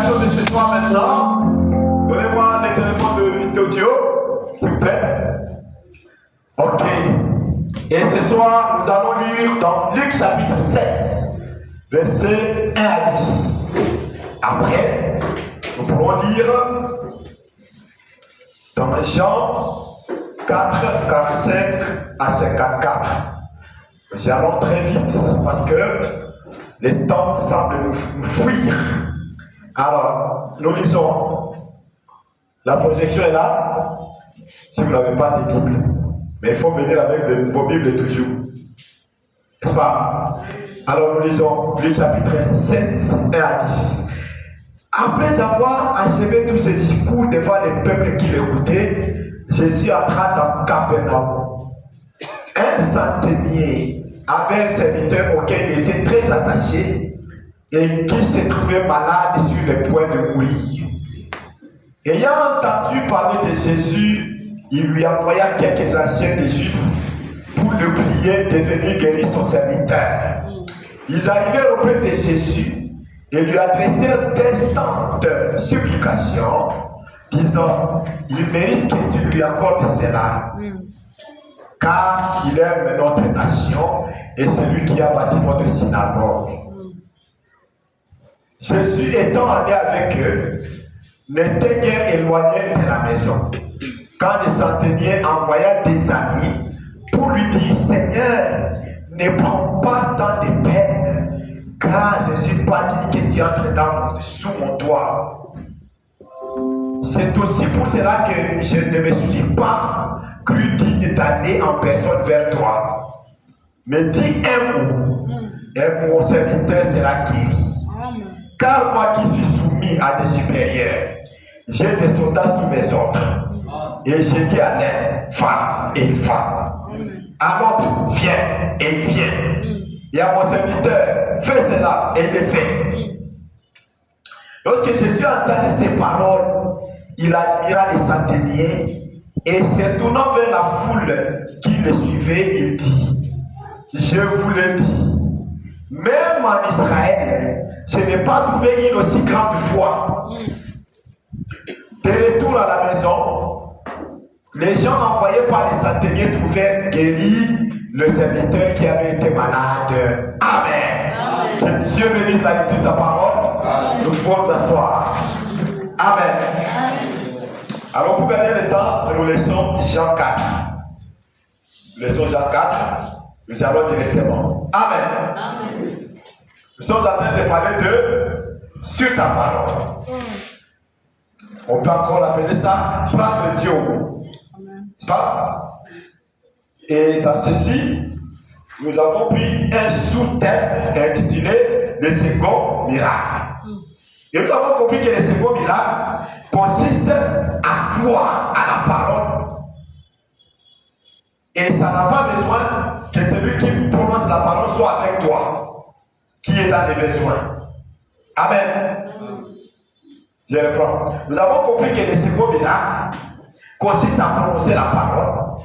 l'édification de ce soir maintenant. Donnez-moi les téléphones de Victorio, s'il vous plaît. Ok. Et ce soir, nous allons lire dans Luc chapitre 16, versets 1 à 10. Après, nous pourrons lire dans Jean 4, 45 à 54. Nous allons très vite parce que les temps semblent nous fuir. Alors, nous lisons. La projection est là. Si vous n'avez pas de Bible, mais il faut venir avec vos Bibles toujours. N'est-ce pas? Alors, nous lisons Luc chapitre 7, 1 à 10. Après avoir achevé tous ses discours devant les peuples qui l'écoutaient, Jésus entra dans Capernaum. Un centenier avait un serviteur auquel il était très attaché et qui se trouvait malade sur le point de mourir. Ayant entendu parler de Jésus, il lui envoya quelques anciens des Juifs pour le prier de venir guérir son serviteur. Ils arrivèrent auprès de Jésus et lui adressèrent d'instantes supplications, disant, il mérite que tu lui accordes cela, car il aime notre nation et c'est lui qui a bâti notre synagogue. Jésus étant allé avec eux, n'était guère éloigné de la maison, quand le centenier envoya des amis pour lui dire, Seigneur, ne prends pas tant de peine, car je ne suis pas dit que tu entres sous mon toit. C'est aussi pour cela que je ne me suis pas cru digne d'aller en personne vers toi. Mais dis un mot, et mon serviteur sera guéri. Car moi qui suis soumis à des supérieurs, j'ai des soldats sous mes ordres. Et j'ai dit à l'un, va, et il va. À l'autre, viens, et il vient. Et à mon serviteur, fais cela, et il le fait. Lorsque Jésus entendit ces paroles, il admira les centeniers, et se tournant vers la foule qui le suivait, il dit, je vous le dis, même en Israël, je n'ai pas trouvé une aussi grande foi. De retour à la maison, les gens envoyés par les centeniers trouvèrent guéri le serviteur qui avait été malade. Amen. Que Dieu bénisse la lecture de sa parole. Nous pouvons nous asseoir. Amen. Alors pour gagner le temps, nous laissons Jean 4. Nous laissons Jean 4. Nous allons directement. Amen. Nous sommes en train de parler de sur ta parole. On peut encore l'appeler ça prendre Dieu au mot. Pas? Et dans ceci, nous avons pris un sous-thème intitulé le second miracle. Et nous avons compris que le second miracle consiste à croire à la parole. Et ça n'a pas besoin que celui qui prononce la parole soit avec toi, qui est dans les besoins. Amen. Je reprends. Nous avons compris que le second miracle consiste à prononcer la parole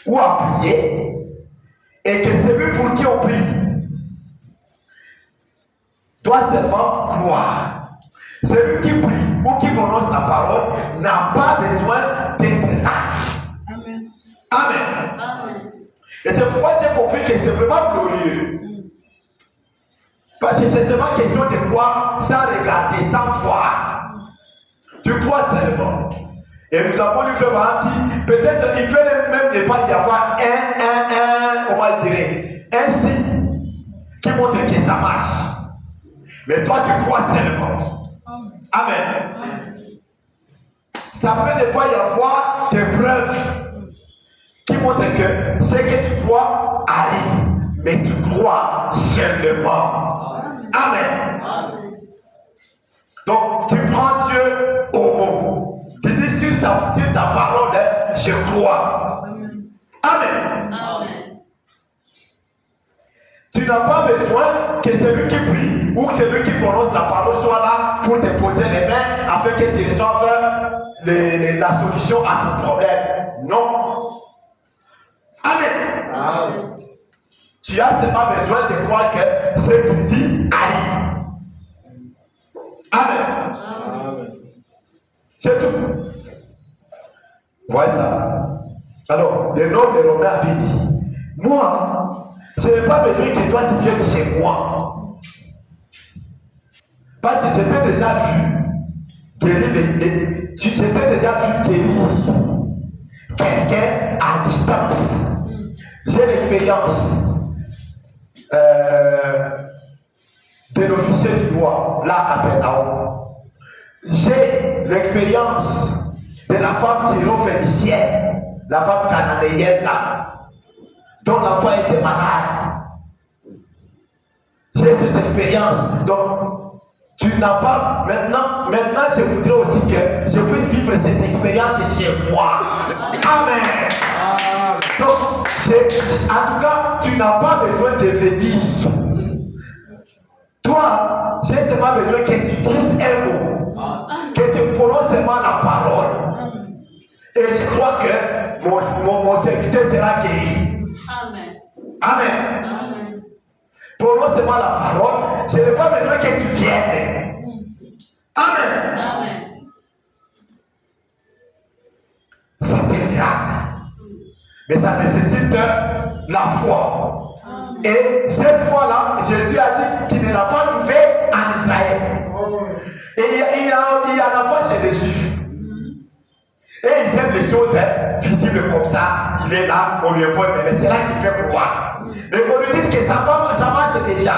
ou à prier, et que celui pour qui on prie doit seulement croire. Celui qui prie ou qui prononce la parole n'a pas besoin d'être là. Amen. Amen. Et c'est pourquoi j'ai compris que c'est vraiment glorieux. Parce que c'est seulement question de croire sans regarder, sans voir. Tu crois seulement. Et nous avons lui fait dire, peut-être il peut même ne pas y avoir comment je dirais, un signe qui montre que ça marche. Mais toi tu crois seulement. Amen. Ça peut ne pas y avoir des preuves qui montrent que ce que tu crois arrive, mais tu crois seulement. Amen. Donc tu prends Dieu au mot. Tu dis sur ta parole, je crois. Amen. Tu n'as pas besoin que celui qui prie ou que celui qui prononce la parole soit là pour te poser les mains afin que tu reçoives la solution à ton problème. Non. Amen. Tu as seulement besoin de croire que ce qu'il dit arrive. Amen. C'est tout. Voilà ça. Alors, le nom de Romain avait dit, moi, je n'ai pas besoin que toi tu viennes chez moi. Parce que j'étais déjà vu guérir j'étais déjà vu guérir quelqu'un à distance. J'ai l'expérience de l'officier du roi, là à Capernaum. J'ai l'expérience de la femme syro-phénicienne, la femme cananéenne là, dont l'enfant était malade. J'ai cette expérience. Donc, tu n'as pas. Maintenant, je voudrais aussi que je puisse vivre cette expérience chez moi. Amen. Donc, en tout cas, tu n'as pas besoin de venir. Toi, j'ai seulement besoin que tu dises un mot, que tu prononces seulement la parole. Et je crois que mon serviteur sera guéri. Amen. Amen. Amen. Prononce seulement la parole. Je n'ai pas besoin que tu viennes. Amen. Amen. C'est déjà. Mais ça nécessite la foi. Et cette fois-là, Jésus a dit qu'il ne l'a pas trouvé en Israël. Et il n'y en a pas chez les Juifs. Et ils aiment les choses visibles comme ça. Il est là, on lui impose, mais c'est là qu'il fait croire. Mais qu'on lui dise que ça marche déjà.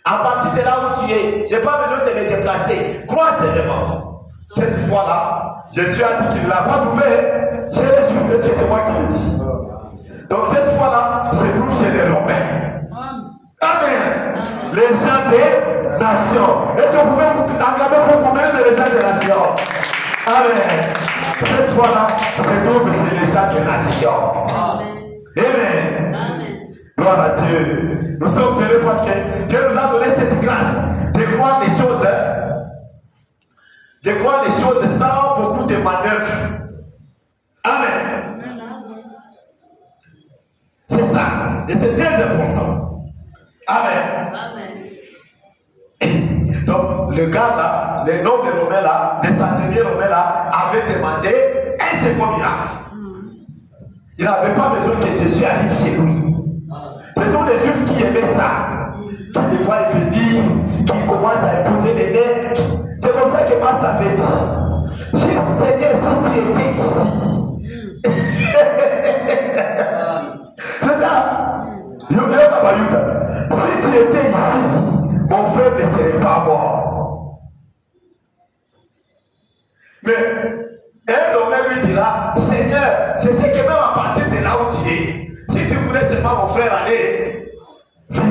À partir de là où tu es, je n'ai pas besoin de me déplacer. Crois seulement. Cette fois-là, Jésus a dit qu'il ne l'a pas trouvé chez les Juifs, parce que c'est moi qui le dis. Donc cette fois-là, se trouve chez les Romains. Amen. Les gens des nations. Est-ce que vous pouvez vous acclamer pour vous-même les gens des nations? Amen. Cette fois-là, se trouve chez les gens des nations. Amen. Amen. Gloire à Dieu. Nous sommes heureux parce que Dieu nous a donné cette grâce de croire les choses. De croire les choses sans beaucoup de manœuvres. Amen. C'est ça. Et c'est très important. Amen. Amen. Donc, le gars là, le nom de Romain là, le centenier Romain là, avait demandé un second miracle. Il n'avait pas besoin que Jésus arrive chez lui. Ce sont les Juifs qui aimaient ça, qui les voient venir, qui commencent à imposer les nez. C'est comme ça que Marthe avait dit. Si Seigneur, si tu étais ici. C'est ça. Si tu étais ici, mon frère ne serait pas mort. Mais un homme lui dira, Seigneur, je sais que même à partir de là où tu es, si tu voulais seulement mon frère aller vivre.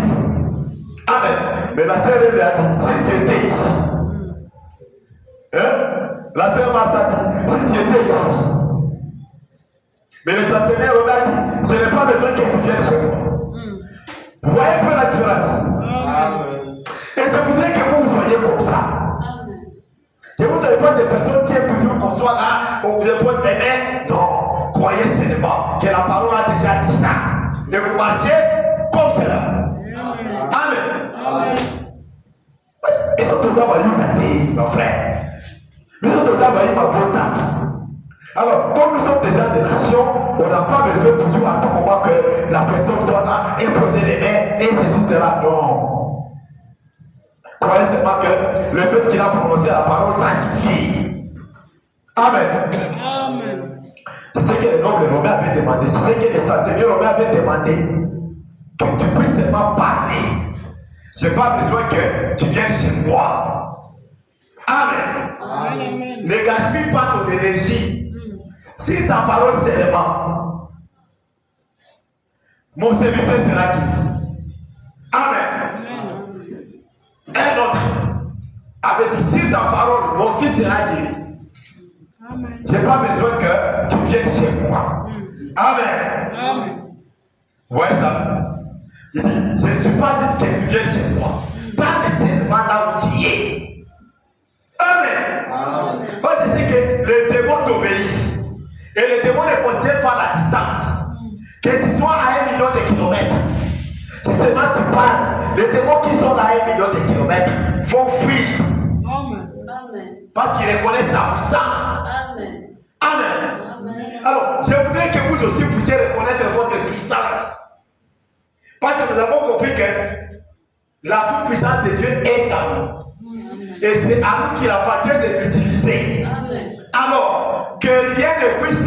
Amen. Mais la sœur lui a dit, si tu étais ici, la sœur Marthe a dit, si tu étais ici. Mais le centenaire a dit, je n'ai pas besoin que tu viennes chez moi. Vous voyez un peu la différence. Et je voudrais que vous soyez comme ça. Que vous n'avez pas des personnes qui aiment toujours qu'on soit là, on vous impose les mains. Non, croyez seulement que la parole a déjà dit ça. Et vous marchez comme cela. Amen. Ils sont tous envoyés ma pays, mon frère. Ils sont tous envoyés ma bonne. Alors, comme nous sommes déjà des nations, on n'a pas besoin toujours à tout moment que la personne soit là, imposer les mains, et ceci, cela. Non. Croyez seulement que le fait qu'il a prononcé la parole, ça suffit. Amen. Amen. C'est ce que le noble Romain avait demandé. C'est ce que le centenier Romain avait demandé. Que tu puisses seulement parler. Je n'ai pas besoin que tu viennes chez moi. Amen. Amen. Ne gaspille pas ton énergie. Si ta parole seulement, mon serviteur sera guéri. Amen. Un autre avait dit, si ta parole, mon fils sera guéri. Je n'ai pas besoin que tu viennes chez moi. Amen. Ouais ça. Il dit, je ne suis pas dit que tu viennes chez moi. Pas nécessairement là où tu es. Amen. Parce que c'est que les démons t'obéissent. Et les démons ne comptent pas la distance. Que tu sois à 1 million de kilomètres. Si seulement tu parles, les démons qui sont à 1 million de kilomètres vont fuir. Amen. parce qu'ils reconnaissent ta puissance. Amen. Amen. Amen. Alors, je voudrais que vous aussi puissiez reconnaître votre puissance. Parce que nous avons compris que la toute-puissance de Dieu est en nous. Et c'est à nous qu'il appartient de l'utiliser. Amen. Alors, que rien ne puisse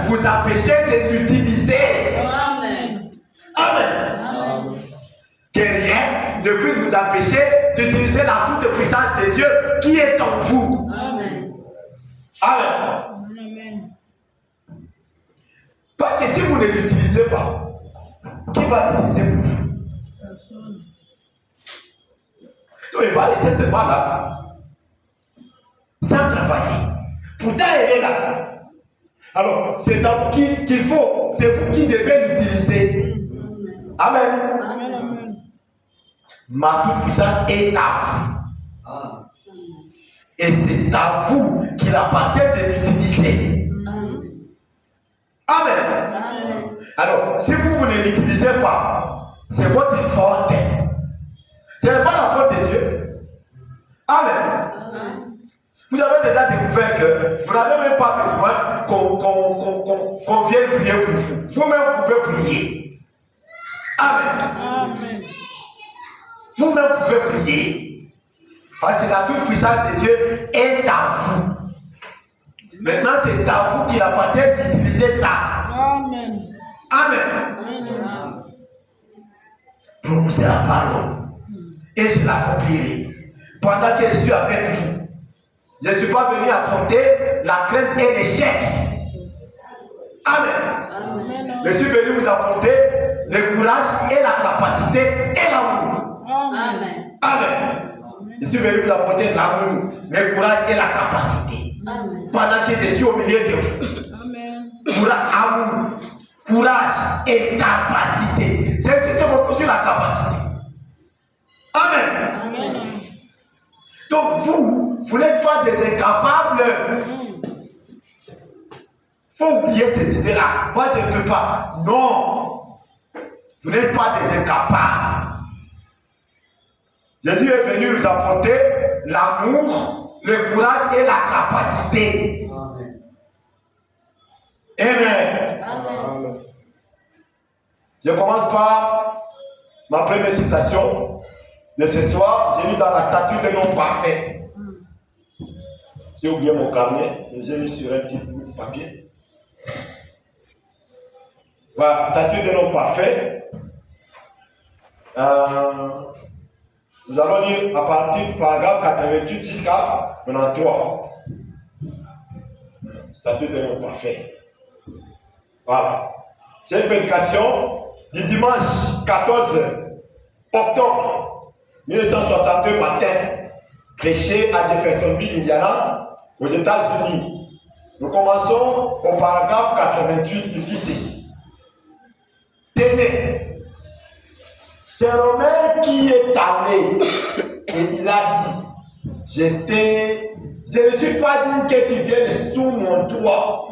vous empêcher de l'utiliser. Amen. Amen. Amen. Que rien ne puisse vous empêcher d'utiliser la toute-puissance de Dieu qui est en vous. Amen. Amen. Amen. Parce que si vous ne l'utilisez pas, qui va l'utiliser pour vous? Personne. Donc il va rester seulement là, sans travailler. Pourtant, elle est là. Alors, c'est à vous qu'il faut, c'est vous qui devez l'utiliser. Amen. Amen. Amen. Ma toute-puissance est à vous. Et c'est à vous qu'il appartient de l'utiliser. Amen. Amen. Alors, si vous ne l'utilisez pas, c'est votre faute. Ce n'est pas la faute de Dieu. Amen. Amen. Vous avez déjà découvert que vous n'avez même pas besoin qu'on vienne prier pour vous. Vous-même, vous pouvez prier. Amen. Amen. Vous-même, vous pouvez prier. Parce que la toute-puissance de Dieu est à vous. Maintenant, c'est à vous qu'il appartient d'utiliser ça. Amen. Amen. Amen. Prononcez la parole. Et je l'accomplirai. Pendant que je suis avec vous. Je ne suis pas venu apporter la crainte et l'échec. Amen. Amen. Je suis venu vous apporter le courage et la capacité et l'amour. Amen. Amen. Je suis venu vous apporter l'amour, le courage et la capacité. Amen. Pendant que je suis au milieu de vous. Amen. Courage, amour, courage et capacité. C'est beaucoup sur la capacité. Amen. Amen. Donc vous n'êtes pas des incapables. Il faut oublier ces idées-là. Moi, je ne peux pas. Non. Vous n'êtes pas des incapables. Jésus est venu nous apporter l'amour, le courage et la capacité. Amen. Amen. Je commence par ma première citation de ce soir. J'ai lu dans la statue de l'homme parfait. J'ai oublié mon carnet, j'ai mis sur un petit bout de papier. Voilà, statue de l'homme parfait. Nous allons lire à partir du paragraphe 88 jusqu'à 93. Statue de l'homme parfait. Voilà. C'est une prédication du dimanche 14 octobre 1962 matin, prêchée à Jeffersonville, Indiana, aux États-Unis. Nous commençons au paragraphe 88 du 6. Tenez, c'est Romain qui est allé et il a dit, je ne suis pas digne que tu viennes sous mon toit.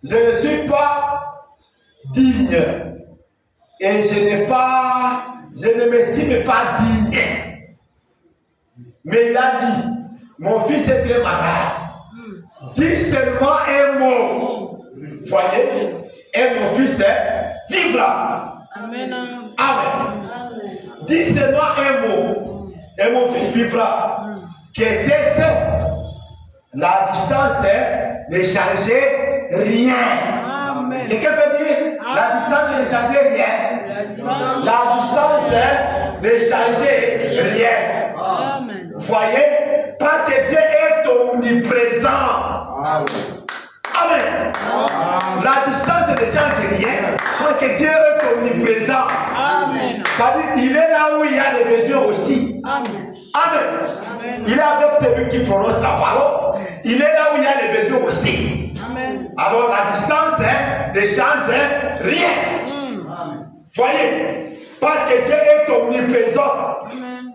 Je ne suis pas digne et je ne m'estime pas digne. Mais il a dit, mon fils est très malade. Dis seulement un mot. Voyez, et mon fils vivra. Amen. Amen. Amen. Dis seulement un mot et mon fils vivra. Qu'était-ce? La distance ne changeait rien. Amen. Quelqu'un peut dire la distance ne changeait rien. La distance ne changeait rien. Amen. Voyez, parce que Dieu est omniprésent. Amen. Amen. La distance ne change rien parce que Dieu est omniprésent. Amen. C'est-à-dire il est là où il y a les besoins aussi. Amen. Amen. Il est avec celui qui prononce la parole. Il est là où il y a les besoins aussi. Amen. Alors la distance ne change rien. Voyez, parce que Dieu est omniprésent. Amen.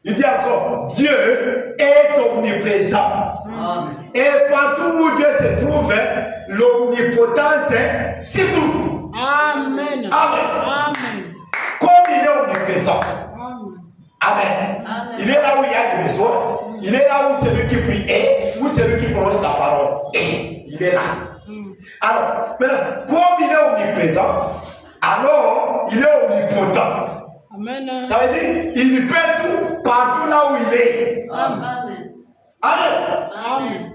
Il dit encore, Dieu est omniprésent. Et partout où Dieu se trouve, l'omnipotence s'y trouve. Amen. Amen. Amen. Comme il est omniprésent. Amen. Amen. Amen. Il est là où il y a des besoins. Il est là où celui qui prie est, où celui qui prononce la parole est. Il est là. Alors, maintenant, comme il est omniprésent, alors il est omnipotent. Amen. Ça veut dire, il peut tout partout là où il est. Amen. Amen. Amen.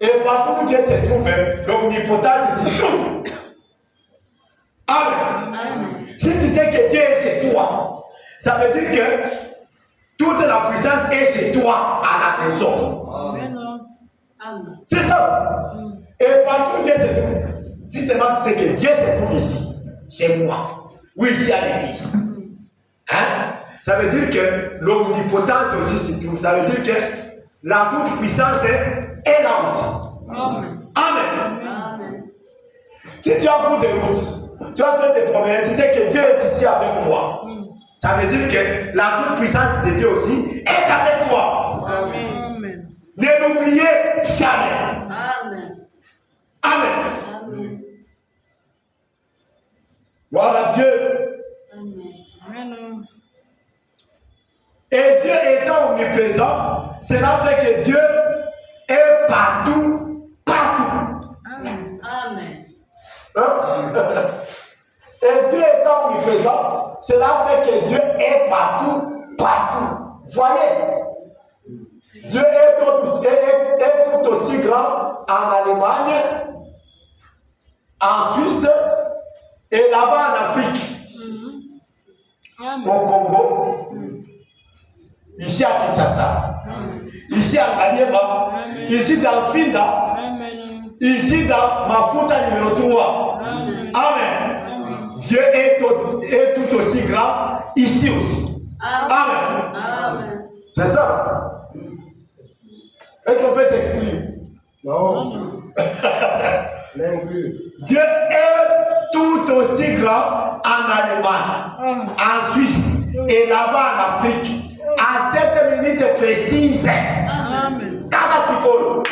Et partout où Dieu se trouve, l'omnipotence s'y trouve. Amen. Amen. Si tu sais que Dieu est chez toi, ça veut dire que toute la puissance est chez toi à la maison. Amen. Amen. C'est ça. Et partout où Dieu se trouve, si seulement tu sais que Dieu se trouve ici, chez moi, ou ici à l'église, hein? Ça veut dire que l'omnipotence aussi s'y trouve. Ça veut dire que la toute puissance est là aussi. Amen. Amen. Amen. Si tu as cours de route, tu as en train de te promener, tu sais que Dieu est ici avec moi. Ça veut dire que la toute puissance de Dieu aussi est avec toi. Amen. Ne l'oubliez jamais. Amen. Amen. Amen. Voilà Dieu. Amen. Amen. Et Dieu étant omniprésent, cela fait que Dieu est partout, partout. Amen. Amen. Hein? Et Dieu étant omniprésent, cela fait que Dieu est partout, partout. Voyez, Dieu est tout aussi grand en Allemagne, en Suisse et là-bas en Afrique, au Congo, ici à Kinshasa, ici à Ngaliema, ici dans Finda, ici dans Mafuta numéro 3. Amen. Dieu est tout aussi grand ici aussi. Amen. Amen. C'est ça. Est-ce qu'on peut s'exprimer? Non. L'inclus. Dieu est tout aussi grand en Allemagne, en Suisse et là-bas en Afrique, à cette minute précise. Amen. Dans la psychologie.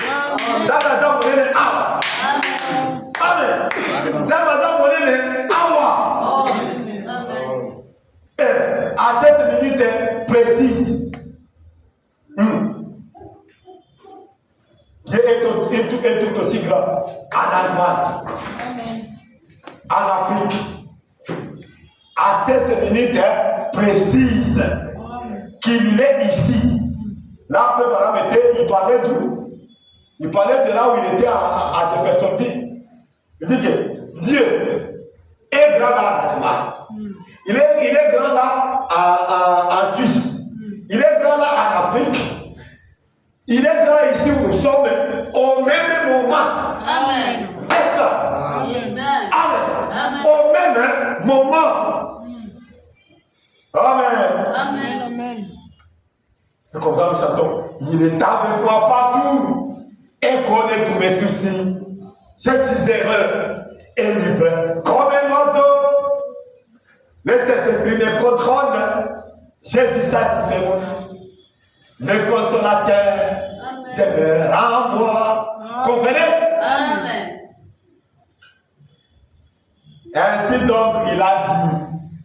Dans la zone monnaie awa. Amen. Dans la zone monnaie awa. Amen. À cette minute précise. Dieu est tout aussi grand en Allemagne, en Afrique, à cette minute précise qu'il est ici. Là, Frère Branham il parlait d'où? Il parlait de là où il était à Jeffersonville. Il dit que Dieu est grand là en Allemagne. Il est grand là en Suisse. Il est grand là en Afrique. Il est grand ici où nous sommes au même moment. Amen. C'est ça. Amen. Amen. Au même moment. Amen. Amen. Amen. C'est comme ça que nous chantons. Il est avec moi partout et connaît tous mes soucis. Je suis heureux et libre comme un oiseau. Le Saint-Esprit me contrôle. Jésus satisfait mon âme. Le consolateur demeure en moi. Comprenez? Amen. Ainsi donc, il a dit,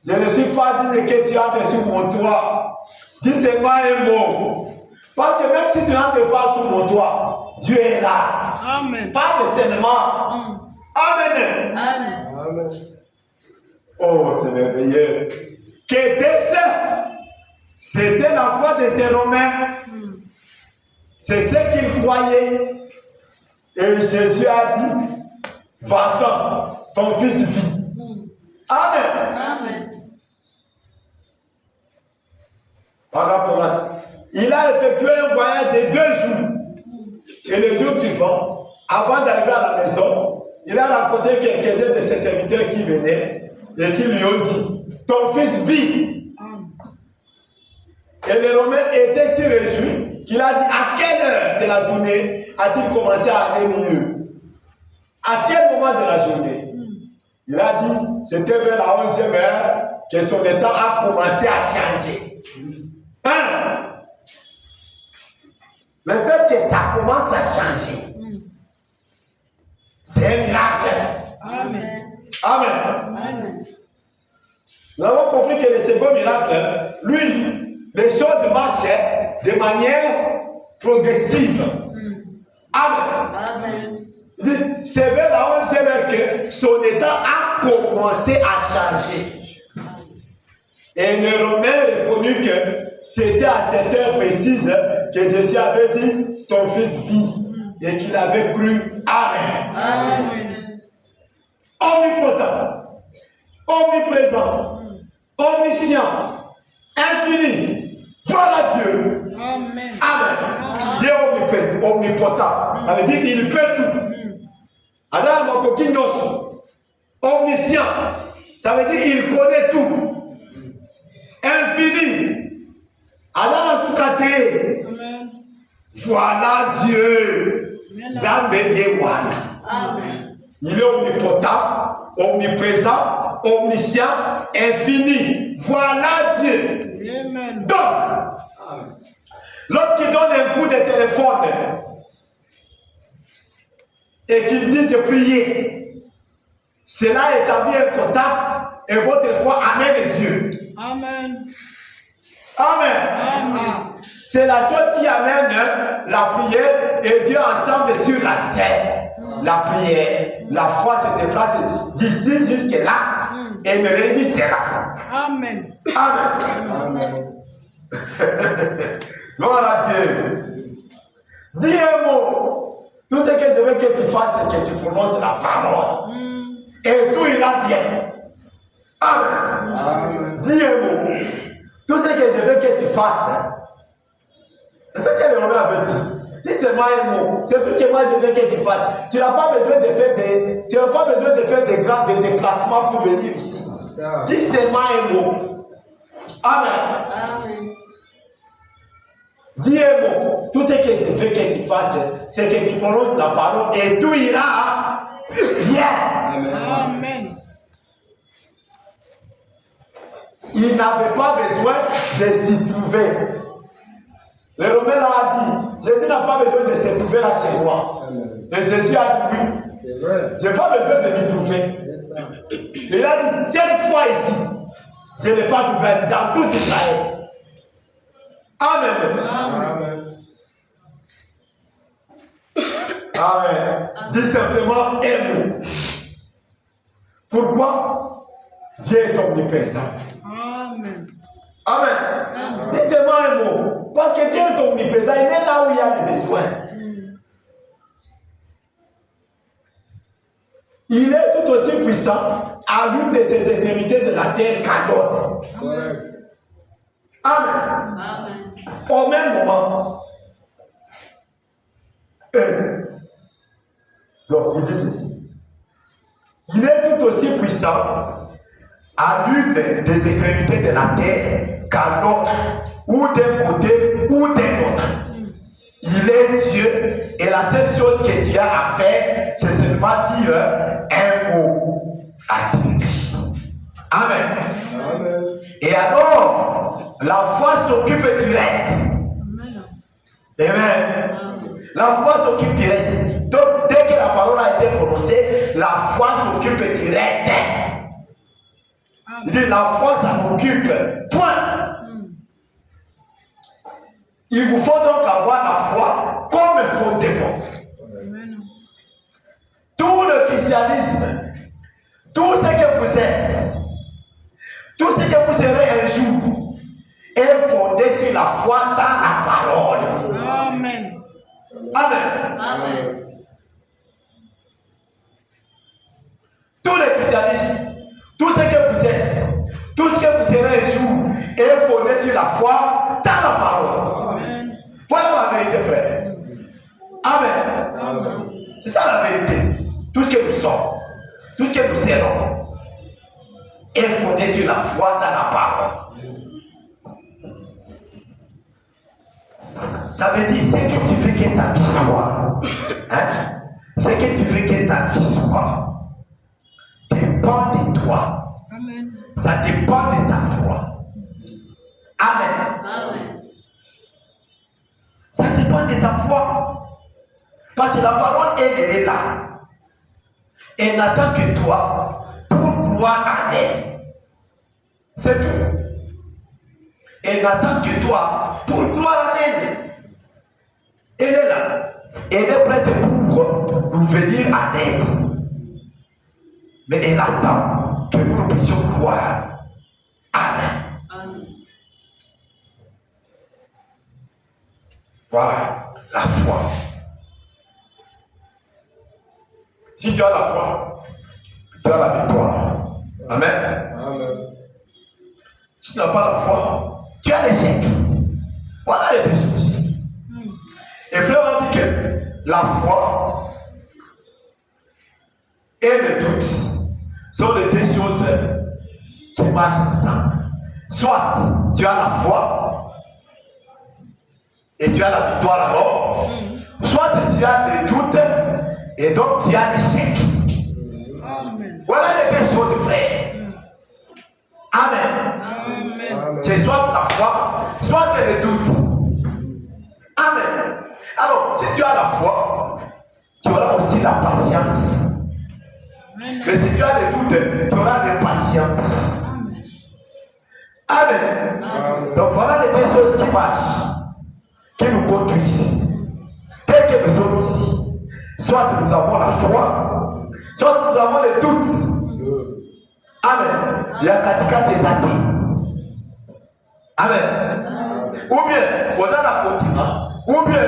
je ne suis pas dit que tu entres sur mon toit. Dis seulement un mot. Parce que même si tu n'entres pas sur mon toit, Dieu est là. Amen. Pas de seulement. Amen. Amen. Amen. Oh, c'est merveilleux. Qu'était-ce? C'était la foi de ces Romains. C'est ce qu'ils croyaient. Et Jésus a dit, va-t'en, ton fils vit. Amen. Amen. Paragraphe 40. Il a effectué un voyage de 2 jours. Et le jour suivant, avant d'arriver à la maison, il a rencontré quelques-uns de ses serviteurs qui venaient et qui lui ont dit, ton fils vit. Et les Romains étaient si réjouis qu'il a dit, à quelle heure de la journée a-t-il commencé à aller mieux? À quel moment de la journée? Il a dit, c'était vers la 11e heure que son état a commencé à changer. Hein? Le fait que ça commence à changer, c'est un miracle. Amen. Amen. Amen. Nous avons compris que le second miracle, lui, les choses marchaient de manière progressive. Amen. Amen. Il dit, c'est vers la 11e heure que son état a commencé à changer. Et le Romain reconnut que c'était à cette heure précise que Jésus avait dit, ton fils vit, et qu'il avait cru. Amen. Amen. Omnipotent, omniprésent, omniscient, infini. Voilà Dieu. Amen. Amen. Dieu est omnipotent. Ça veut dire qu'il peut tout. Alors, mon coquin omniscient. Ça veut dire qu'il connaît tout. Infini. Alors, Amen. voilà Dieu. Zambé Wana. Amen. Il est omnipotent, omniprésent, omniscient, infini. Voilà Dieu. Amen. Donc, lorsqu'il donne un coup de téléphone et qu'il dit de prier, cela établit un contact et votre foi amène Dieu. Amen. Amen. Amen. C'est la chose qui amène la prière et Dieu ensemble sur la scène. La prière, la foi se déplace d'ici jusque là et me réunit là. Amen. Amen. Amen. Gloire à Dieu. Dis un mot. Tout ce que je veux que tu fasses, c'est que tu prononces la parole. Et tout ira bien. Amen. Amen. Dis un mot. Tout ce que je veux que tu fasses, c'est ce que le Romain avait dit. Dis seulement un mot. C'est tout ce que moi je veux que tu fasses. Tu n'as pas besoin de faire des grands déplacements pour venir ici. Ça. Dis seulement un mot. Amen. Amen. Dis un mot. Tout ce que je veux que tu fasses, c'est que tu prononces la parole et tout ira bien. Amen. Amen. Il n'avait pas besoin de s'y trouver. Le Romain a dit, Jésus n'a pas besoin de se trouver là chez moi. Amen. Et Jésus a dit oui. C'est vrai. Je n'ai pas besoin de m'y trouver. C'est ça. Il a dit, cette fois ici, je ne l'ai pas trouvé dans tout Israël. Amen. Amen. Amen. Dis simplement un mot. Pourquoi? Dieu est omniprésent. Amen. Amen. Dis seulement un mot. Parce que Dieu est omniprésent, il est là où il y a les besoins. Il est tout aussi puissant à l'une de ses extrémités de la terre qu'à d'autres. Correct. Amen. Amen. Au même moment. Donc, il dit ceci. Il est tout aussi puissant à l'une des extrémités de la terre qu'à l'autre, ou d'un côté ou d'un autre. Il est Dieu et la seule chose que Dieu a à faire, c'est seulement dire un mot à dire. Amen. Amen. Et alors, la foi s'occupe du reste. Amen. Amen. Amen. La foi s'occupe du reste. Donc, dès que la parole a été prononcée, la foi s'occupe du reste. Il dit, la foi, ça m'occupe. Point. Il vous faut donc avoir la foi comme fondement. Amen. Tout le christianisme, tout ce que vous êtes, tout ce que vous serez un jour, est fondé sur la foi dans la parole. Amen. Amen. Amen. Tout le christianisme, tout ce que vous êtes, tout ce que vous serez un jour, est fondé sur la foi dans la parole. Amen. Voilà la vérité, frère. Amen. Amen. C'est ça la vérité. Tout ce que nous sommes, tout ce que nous serons, est fondé sur la foi dans la parole. Ça veut dire, ce que tu veux que ta vie soit, hein? Ce que tu veux que ta vie soit, dépend de toi. Amen. Ça dépend de ta foi. Amen. Amen. Ça dépend de ta foi. Parce que la parole, elle est là. Elle n'attend que toi pour croire en elle. C'est tout. Elle n'attend que toi pour croire en elle. Elle est là. Elle est prête pour nous venir en aide. Mais elle attend que nous puissions croire. Amen. Amen. Voilà, la foi. Si tu as la foi, tu as la victoire. Amen. Amen. Si tu n'as pas la foi, tu as l'échec. Voilà les deux choses. Et Fleur a dit que la foi et le doute sont les deux choses qui marchent ensemble. Soit tu as la foi et tu as la victoire alors, soit tu as le doute et donc tu as l'échec. Amen. Voilà les deux choses, frère. Amen. Amen. C'est soit la foi, soit le doute. Amen. Alors, si tu as la foi, tu auras aussi la patience. Amen. Mais si tu as le doute, tu auras l'impatience. Amen. Amen. Donc voilà les deux choses qui marchent, qui nous conduisent. Tel que nous sommes ici, soit nous avons la foi, soit nous avons le doute. Amen. Il y a katika des athées. Amen. Ou bien, on a la continent, ou bien,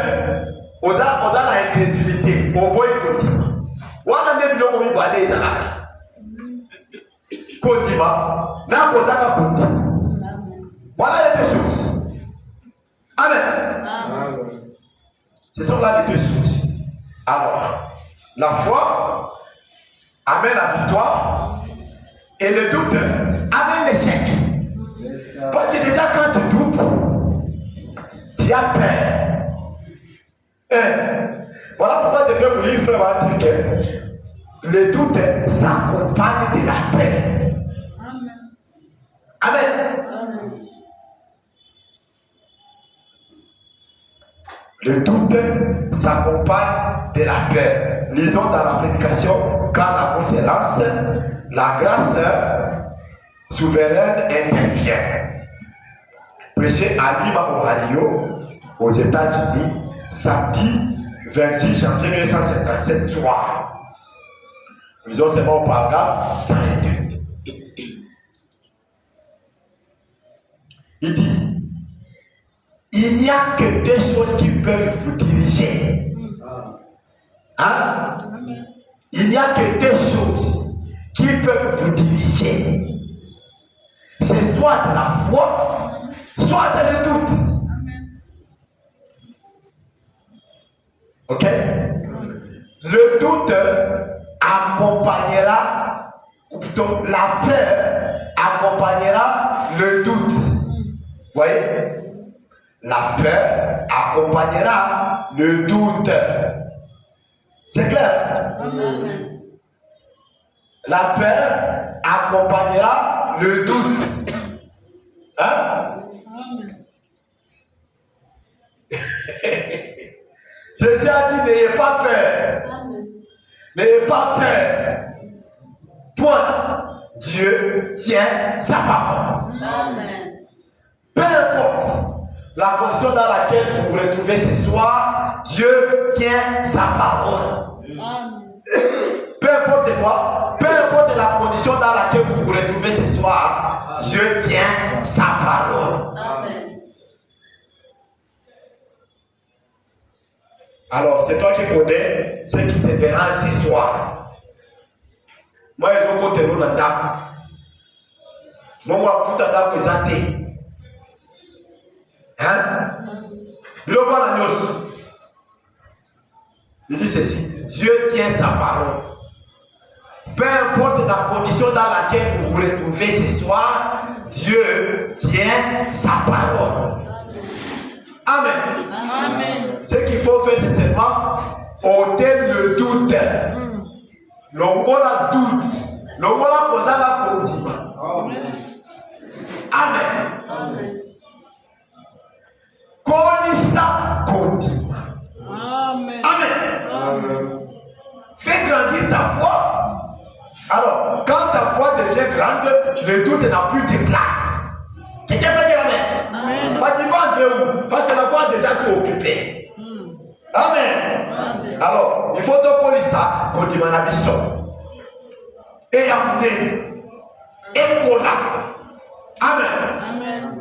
on a la incrédulité, on voit le continent. On a des millions de balais dans la continent, n'a pas de continent. Voilà les deux choses. Amen. Amen. Ce sont là les deux choses. Alors, la foi amène la victoire et le doute amène l'échec. Parce que déjà quand tu doutes, tu as peur. Voilà pourquoi je vais vous lire, frère, va dire que le doute s'accompagne de la paix. Amen. Amen. Le doute s'accompagne de la paix. Lisons dans la prédication, quand la conséquence, la grâce souveraine intervient. Prêché à Lima, Ohio, aux États-Unis, samedi 26 janvier 1957 soir. Lisons seulement au paragraphe 102. Il dit, il n'y a que deux choses qui peuvent vous diriger. Hein? Il n'y a que deux choses qui peuvent vous diriger. C'est soit la foi, soit le doute. Ok? Le doute accompagnera, donc la peur accompagnera le doute. Vous voyez? La peur accompagnera le doute. C'est clair? Amen. La peur accompagnera le doute. Hein? Amen. Jésus a dit, n'ayez pas peur. Amen. N'ayez pas peur. Point. Dieu tient sa parole. Amen. Peu importe la condition dans laquelle vous vous retrouvez ce soir, Dieu tient sa parole. Amen. Peu importe quoi, peu importe la condition dans laquelle vous vous retrouvez ce soir, Dieu tient sa parole. Amen. Alors, c'est toi qui connais ce qui te dérange ce soir. Moi, ils ont compté nous dans la table. Moi, je vais vous présenter. Hein? Il dit ceci, Dieu tient sa parole. Peu importe la condition dans laquelle vous vous retrouvez ce soir, Dieu tient sa parole. Amen. Amen. Ce qu'il faut faire, c'est seulement ôter le doute. L'ongola doute. L'ongola posa la condiment. Amen. Amen. Connaissant condiment. Amen. Amen. Amen. Fais grandir ta foi. Alors, quand ta foi devient grande, le doute n'a plus de place. Quelqu'un peut dire Amen. Bah, tu vas entrer où? Parce que la foi a déjà tout occupé. Amen. Alors, il faut qu'on lise ça, qu'on dit ma mission. Et amener. Et pour là. Amen.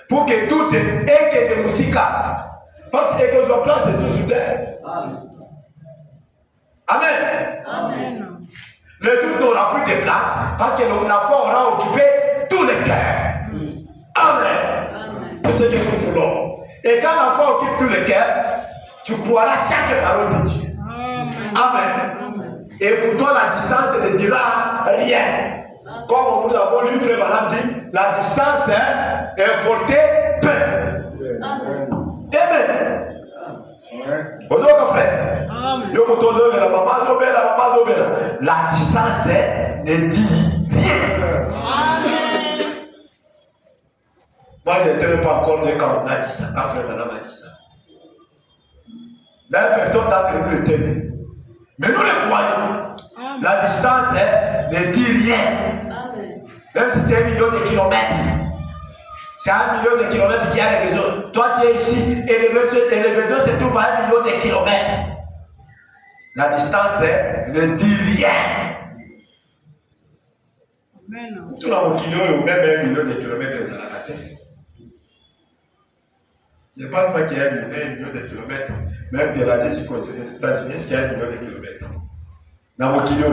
Pour que tout et que des musiques. Parce que les gens placent sur terre. Amen. Le doute n'aura plus de place parce que la foi aura occupé tout le cœur. Amen. C'est ce que nous voulons. Et quand la foi occupe tout le cœur, tu croiras chaque parole de Dieu. Amen. Et pour toi, la distance ne dira rien. Comme nous avons lu, frère Madame dit, la distance est portée peu. Amen. Frère. La distance ne dit rien. Moi, je ne te pas encore de quand on a dit ça, quand frère Madame a dit ça. La personne n'a prévu le thème. Mais nous le croyons. La distance ne dit rien. Même si c'est 1 million de kilomètres. C'est 1 million de kilomètres qui a les besoins. Toi, tu es ici et les besoins se trouvent à 1 million de kilomètres. La distance ne dit rien. Tout le monde qui est même 1 million de kilomètres dans la terre. Je ne pense pas qu'il y ait 1 million de kilomètres. Même de la Jésus aux États-Unis, il y a 1 million de kilomètres. Dans mon kilo.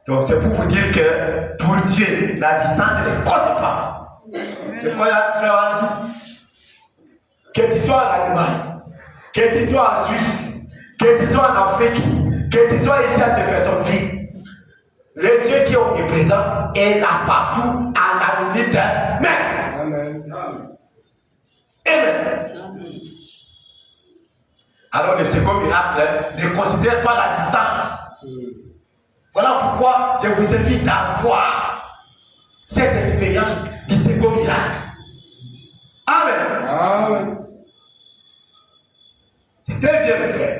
Donc c'est pour vous dire que pour Dieu, la distance ne compte pas. C'est quoi frère dit? Que tu sois en Allemagne, que tu sois en Suisse, que tu sois en Afrique, que tu sois ici à te faire son vie. Le Dieu qui est omniprésent est là partout à la minute même. Amen. Alors le second miracle ne considère pas la distance. Voilà pourquoi je vous invite à voir cette expérience du second miracle. Amen. C'est très bien, mes frères.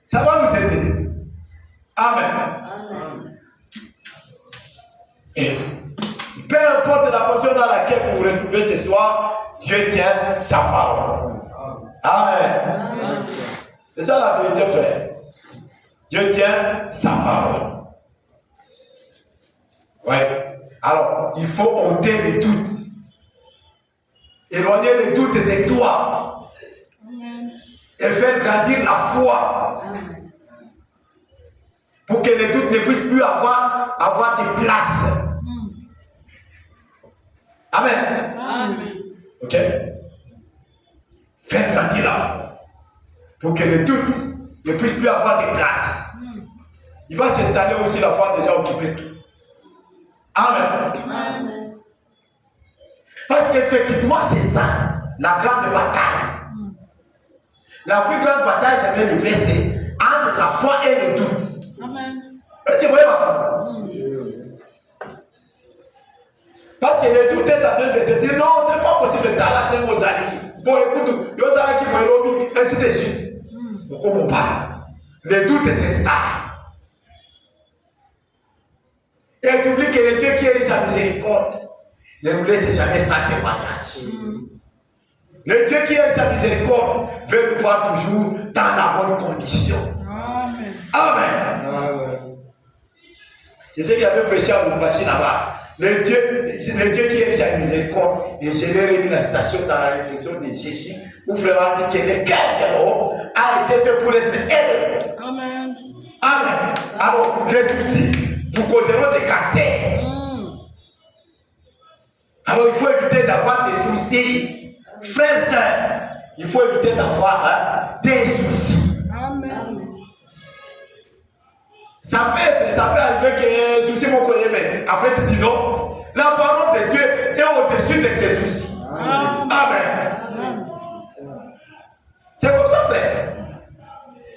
Ça va nous aider. Amen. Et peu importe la position dans laquelle vous vous retrouvez ce soir, Dieu tient sa parole. Amen. C'est ça la vérité, frère. Dieu tient sa parole. Oui. Alors, il faut ôter les doutes. Éloigner les doutes de toi. Et faire grandir la foi. Pour que les doutes ne puissent plus avoir de place. Amen. Ok? Faire grandir la foi. Pour que les doutes ne puissent plus avoir de place. Il va s'installer aussi la foi déjà occupée tout. Amen. Parce qu'effectivement, c'est ça, la grande bataille. La plus grande bataille, j'avais livrée, c'est entre la foi et le doute. Amen. Est-ce que vous voyez ma femme? Parce que le doute est en train de te dire non, c'est pas possible de t'arrêter aux amis. Bon, écoute, il y a qui vont lobby, ainsi de suite. Donc, comment on parle? Le doute s'installe. Et tu oublies que le Dieu qui est sa miséricorde ne nous laisse jamais sans témoignage. Le Dieu qui est sa miséricorde veut nous voir toujours dans la bonne condition. Amen. Je sais qu'il y avait prêché à vous passer là-bas. Le Dieu qui est sa miséricorde, et je l'ai remis la citation dans la réflexion de Jésus, où vraiment dit que le cœur de l'homme a été fait pour être aidé. Amen. Alors, les soucis vous causeront des cancers. Alors, il faut éviter d'avoir des soucis. Frères, sœurs, il faut éviter d'avoir des soucis. Amen. Ça peut arriver que un souci mon collègue, mais après tu dis non. La parole de Dieu est au-dessus de ces soucis. Amen. C'est comme ça, frère.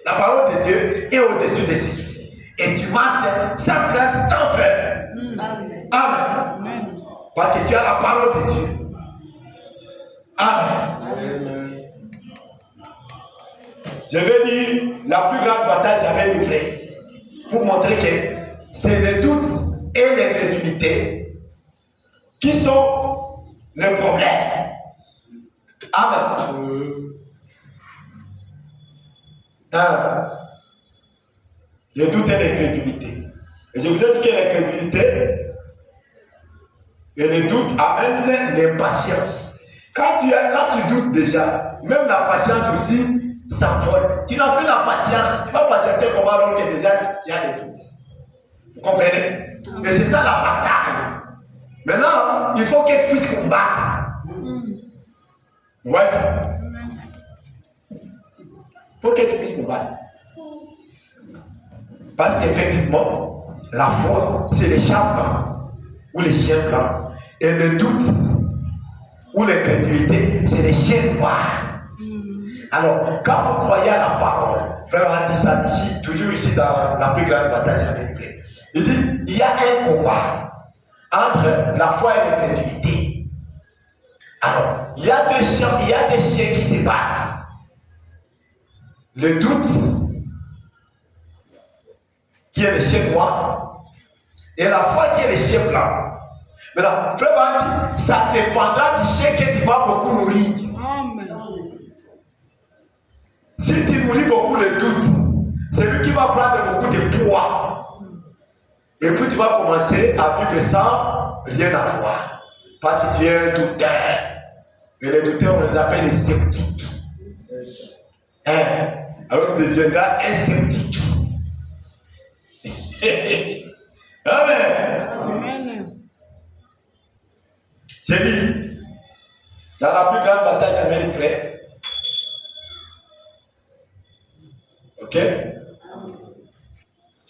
La parole de Dieu est au-dessus de ces soucis. Et tu marches sans crainte, sans peur. Amen. Parce que tu as la parole de Dieu. Amen. Je vais dire la plus grande bataille jamais livrée. Pour montrer que c'est le doute et l'incrédulité qui sont le problème. Amen. Le doute et l'incrédulité. Et je vous ai dit que l'incrédulité et le doute amènent l'impatience. Quand tu doutes déjà, même la patience aussi s'envole. Tu n'as plus la patience. Tu vas patienter comment alors que déjà tu as des doutes. Vous comprenez? Et c'est ça la bataille. Maintenant, il faut que tu puisses combattre. Vous voyez ça? Il faut que tu puisses combattre. Parce qu'effectivement, la foi, c'est les chats blancs ou les chiens blancs. Et le doute ou l'incrédulité, c'est les chiens noirs. Alors, quand vous croyez à la parole, frère a dit ça ici, toujours ici dans la plus grande bataille jamais livrée. Il dit, il y a un combat entre la foi et l'incrédulité. Alors, il y a deux chiens qui se battent. Le doute, qui est le chien noir, et la foi qui est le chien blanc. Maintenant, frère va dire, ça dépendra du chien que tu vas beaucoup nourrir. Amen. Si tu nourris beaucoup le doute, c'est lui qui va prendre beaucoup de poids. Et puis tu vas commencer à vivre sans rien avoir. Parce que tu es un douteur. Et les douteurs, on les appelle les sceptiques. Alors tu deviendras un sceptique. Amen. Amen. J'ai dit, dans la plus grande bataille jamais livrée. Ok?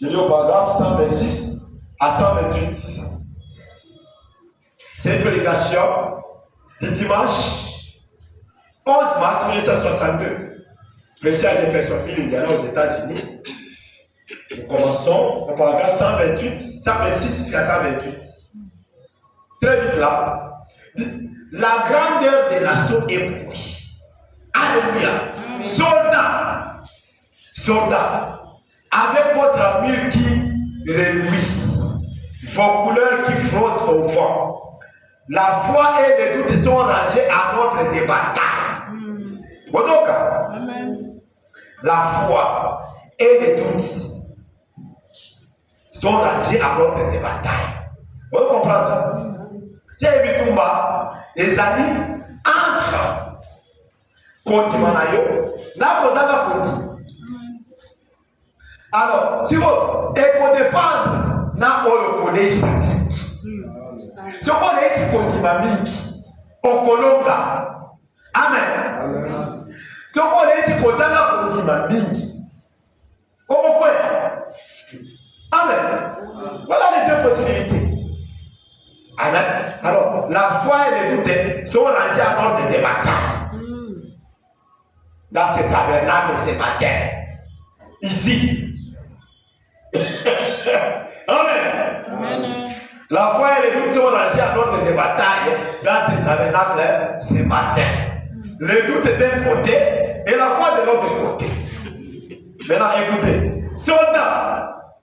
J'ai lu au paragraphe 126 à 128. C'est une prédication du dimanche 11 mars 1962. Prêché à Jeffersonville, Indiana, aux États-Unis. Nous commençons au paragraphe 126 jusqu'à 128. Très vite là. La grandeur de l'assaut est proche. Alléluia. Soldats, avec votre armure qui réduit, vos couleurs qui frottent au vent, la foi et les doutes sont rangés à notre des batailles. Amen. La foi et les doutes sont rangés à notre des batailles. Vous comprenez? Tiens, Bitumba, les amis entrent. Condimanayo, n'a pas de. Alors, si vous dépendre, n'a pas connaît ça. Si on est ici pour Dimami, au Colomba. Amen. Si on est ici pour Zana pour Dimami, au Mokoya. Amen. Voilà les deux possibilités. Amen. Alors, la foi et les doutes sont rangés à l'ordre des batailles. Dans ce tabernacle, ce matin. Ici. Amen. Amen. La foi et les doutes sont rangés à l'ordre des batailles dans ce tabernacle ce matin. Les doutes d'un côté et la foi de l'autre côté. Maintenant, écoutez. Soldats,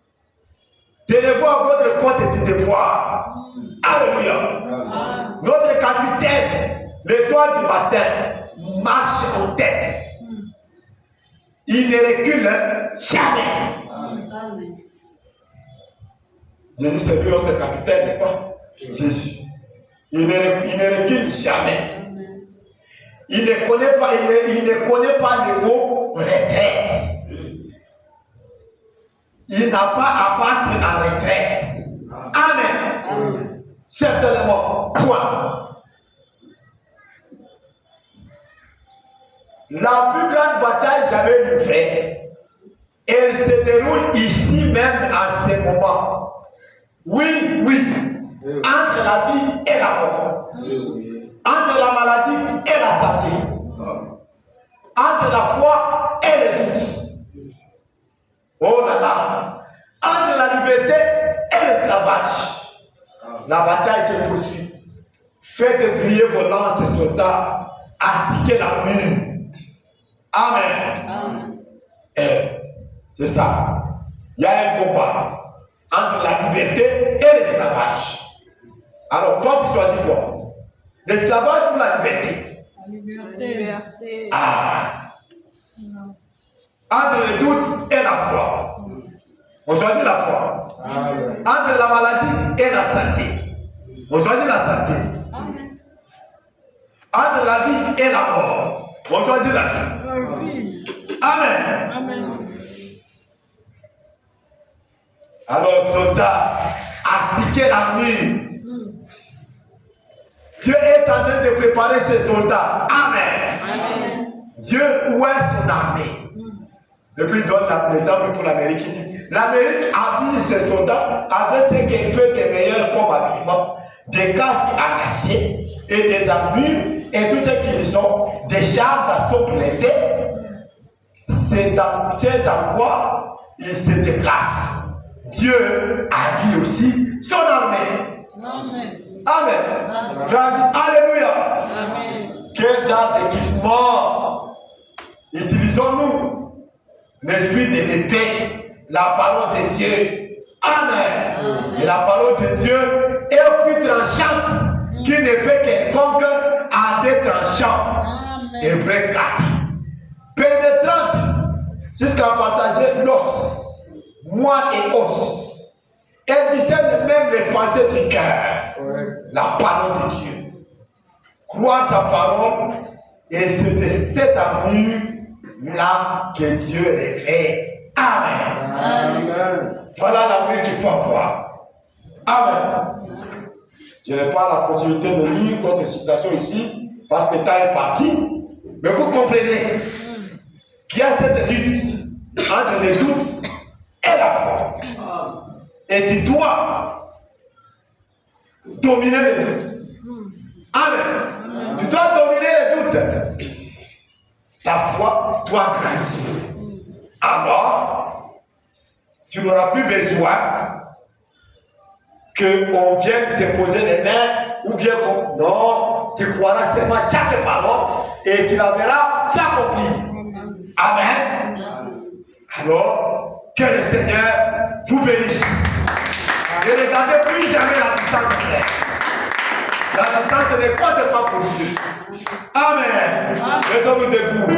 tenez-vous à votre poste du devoir. Alléluia. Notre capitaine, l'étoile du matin, marche en tête. Il ne recule jamais. Amen. Jésus, c'est lui notre capitaine, n'est-ce pas? Jésus. Il ne recule jamais. Amen. Il ne connaît pas le mot retraite. Il n'a pas à battre en retraite. Amen. Amen. Certainement. Point. La plus grande bataille jamais livrée, elle se déroule ici même en ce moment. Oui. Entre la vie et la mort. Entre la maladie et la santé. Entre la foi et le doute. Oh là là. Entre la liberté et l'esclavage. La bataille se poursuit. Faites briller vos lances, soldats. Artiquez la mur. Amen. Amen. C'est ça. Il y a un combat. entre la liberté et l'esclavage. Alors, toi, tu choisis quoi? L'esclavage ou la liberté? La liberté. Ah. Entre le doute et la foi. On choisit la foi. Amen. Entre la maladie et la santé. On choisit la santé. Amen. Entre la vie et la mort. On choisit la vie. La vie. Amen. Amen. Alors, soldats, appliquez l'armure. Dieu est en train de préparer ses soldats. Amen. Amen. Dieu, où est son armée? Et puis il donne l'exemple pour l'Amérique. Il dit, l'Amérique habille ses soldats avec ce qu'elle peut de meilleur comme habillement, des casques en acier et des armures et tout ce qu'ils ont, des chars d'assaut blindés. C'est dans quoi ils se déplacent. Dieu habille aussi son armée. Amen. Amen. Alléluia. Amen. Quel genre d'équipement utilisons-nous? L'esprit de l'épée, la parole de Dieu. Amen. Et la parole de Dieu est plus tranchante qu'une épée quelconque à des tranchants. Hébreux 4. Pénétrante jusqu'à partager l'os, moelle et os. Elle discerne même les pensées du cœur. La parole de Dieu. Croire sa parole et c'est de cette armure là que Dieu révèle. Amen. Amen. Voilà l'armure qu'il faut avoir. Amen. Je n'ai pas la possibilité de lire votre citation ici parce que le temps est parti. Mais vous comprenez qu'il y a cette lutte entre les doutes et la foi. Et tu dois dominer les doutes. Amen. Tu dois dominer les doutes. Ta foi doit grandir. Alors, tu n'auras plus besoin qu'on vienne te poser les mains ou bien qu'on... Non, tu croiras seulement chaque parole et tu la verras s'accomplir. Amen. Alors, que le Seigneur vous bénisse. Ne regardez plus jamais la distance de terre. La distance ne compte pas pour Dieu. Amen. Mettons-nous debout.